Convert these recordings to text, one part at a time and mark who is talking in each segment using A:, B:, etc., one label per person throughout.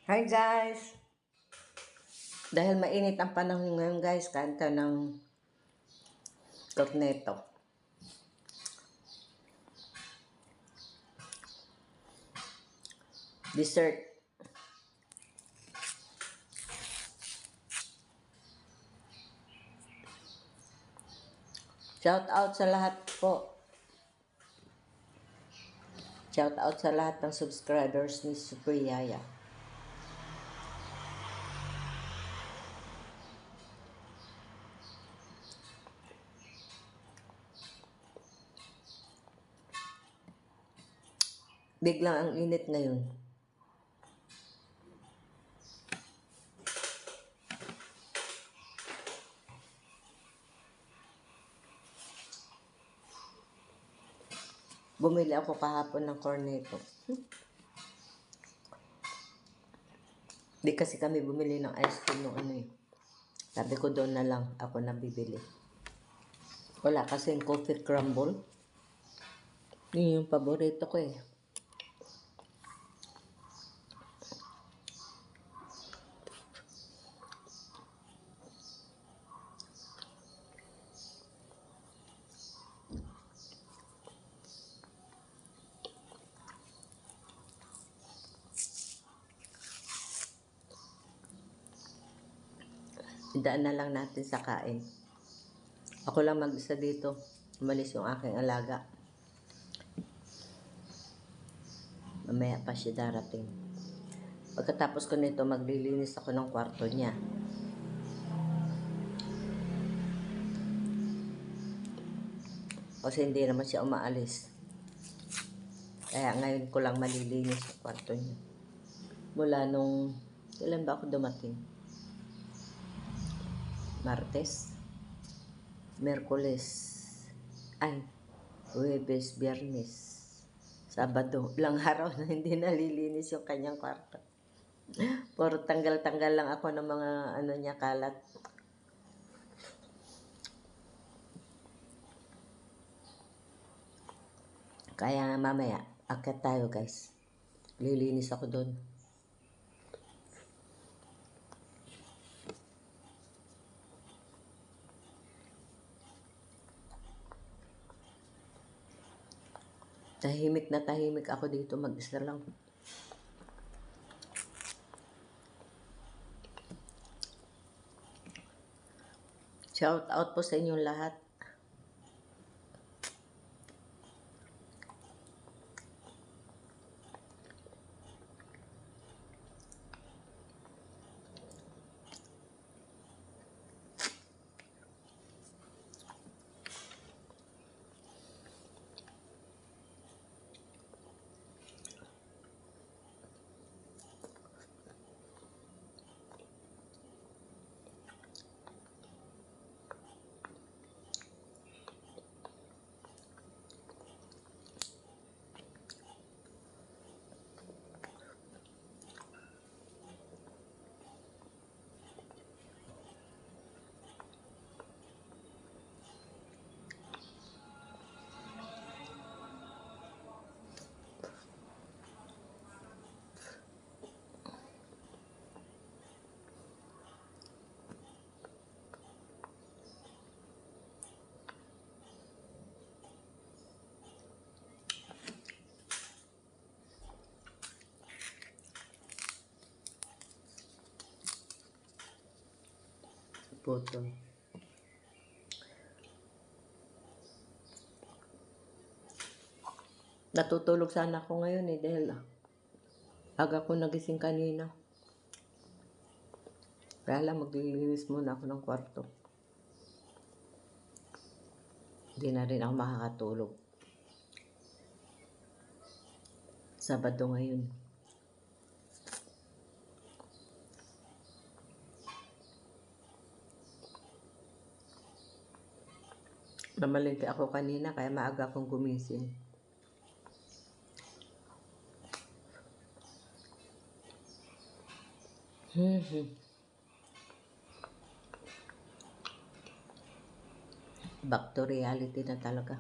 A: Hi guys! Dahil mainit ang panahon ngayon guys, kanta ng Corneto. Dessert. Shout out sa lahat po. Shout out sa lahat ng subscribers ni Supriyaya. Biglang ang init ngayon. Bumili ako kahapon ng Corneto. Di kasi kami bumili ng ice cream nung ano eh. Sabi ko doon na lang ako nabibili. Wala kasing coffee crumble. Yun yung paborito ko eh. Idaan na lang natin sa kain. Ako lang mag-isa dito. Umalis yung aking alaga. Mamaya pa siya darating. Pagkatapos ko nito, maglilinis ako ng kwarto niya. Kasi hindi naman siya umaalis. Kaya ngayon ko lang malilinis yung kwarto niya. Mula nung, kailan ba ako dumating? Martes? Merkules? Ay, Huwebes, Biyernes, Sabado. Ilang araw na hindi nalilinis yung kanyang kwarto. Puro tanggal-tanggal lang ako ng mga ano niya kalat. Kaya mamaya, akyat tayo guys. Lilinis ako doon. Tahimik na tahimik ako dito, mag-isa lang. Shout out po sa inyong lahat. Puto. Natutulog sana ako ngayon eh dahil aga ko nagising kanina. Kaya lang maglilinis muna ako ng kwarto. Hindi na rin ako makakatulog. Sabado ngayon. Namalengke ako kanina kaya maaga akong gumising. Back to reality na talaga.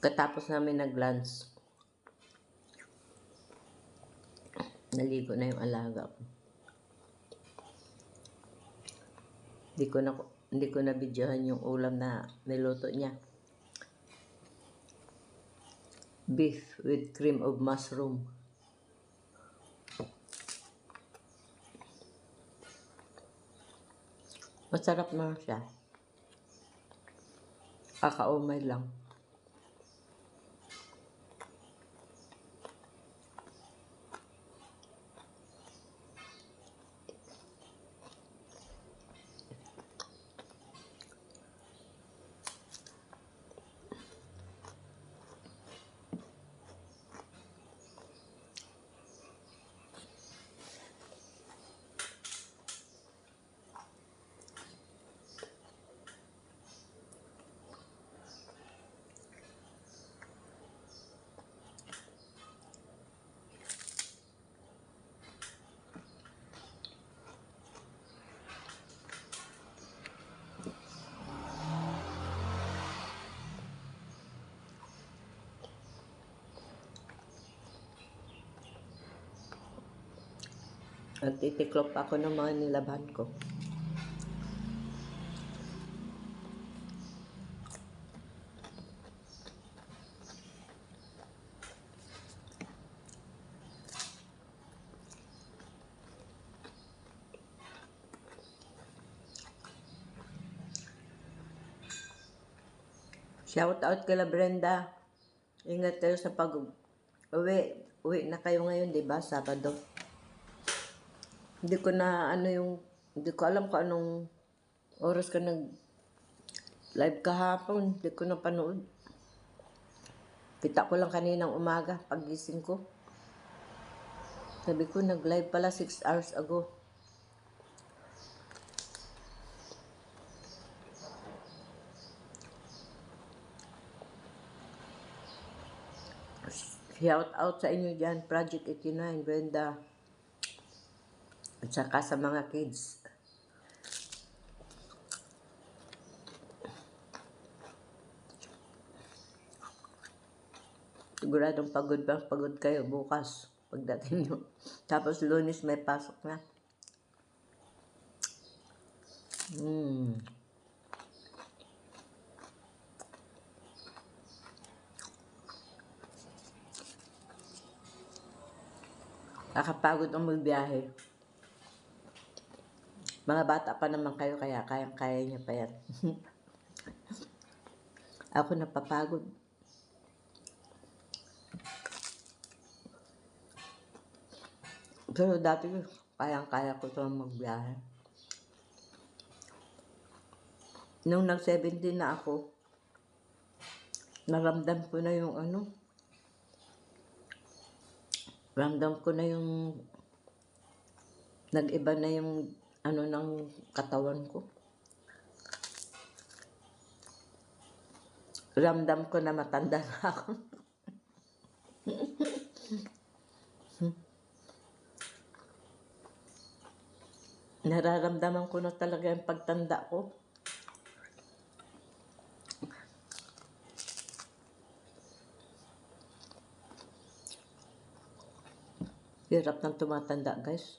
A: Katapos namin nag-lunch, naligo na yung alaga ko. Hindi ko na videohan yung ulam na niluto niya. Beef with cream of mushroom. Masarap naman siya. Kakaumay lang. Nagtitiklop ako ng mga nilaban ko. Shout out kila Brenda. Ingat kayo sa pag-uwi. Uwi na kayo ngayon, di ba? Sabado. Hindi ko alam kung anong oras ka nag-live kahapon. Hindi ko napanood. Kita ko lang kaninang umaga, paggising ko. Sabi ko, nag-live pala 6 hours ago. Shout out sa inyo dyan, Project 89, Brenda. At saka sa mga kids. Siguradong pagod kayo bukas pagdating nyo. Tapos Lunes may pasok na. Nakapagod ang magbiyahe. Mga bata pa naman kayo, kaya kaya niya pa yan. Ako napapagod. Pero dati, kaya ko ito magbiyahe. Nung nag-17 na ako, naramdam ko na yung ramdam ko na yung nag-iba na yung ng katawan ko. Ramdam ko na matanda na ako. Nararamdaman ko na talaga yung pagtanda ko. Hirap ng tumatanda, guys.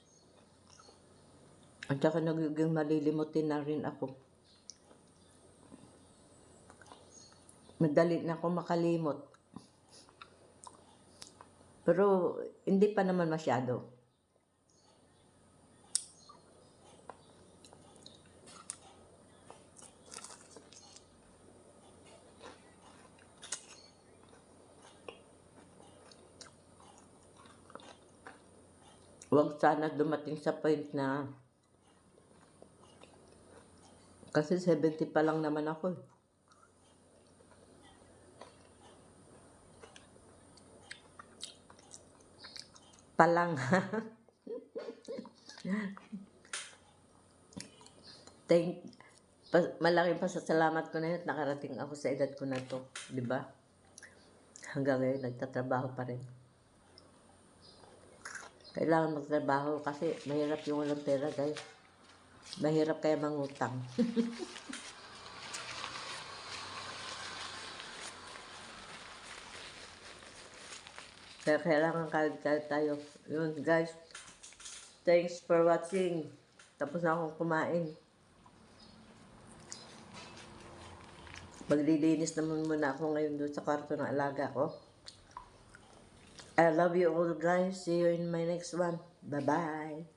A: At saka nagiging malilimutin na rin ako. Madali na ako makalimot. Pero hindi pa naman masyado. Huwag sana dumating sa point na kasi 70 pa lang naman ako. Palang. Malaking pasasalamat ko na yun at nakarating ako sa edad ko na to, di ba? Hanggang ngayon nagtatrabaho pa rin. Kailangan magtrabaho kasi mahirap yung walang pera, guys. Mahirap kaya mangutang. . 'Di Kaya kailangan kahit tayo. Yun, guys. Thanks for watching. Tapos na akong kumain. Maglilinis naman muna ako ngayon doon sa kwarto ng alaga ko. I love you all, guys. See you in my next one. Bye-bye.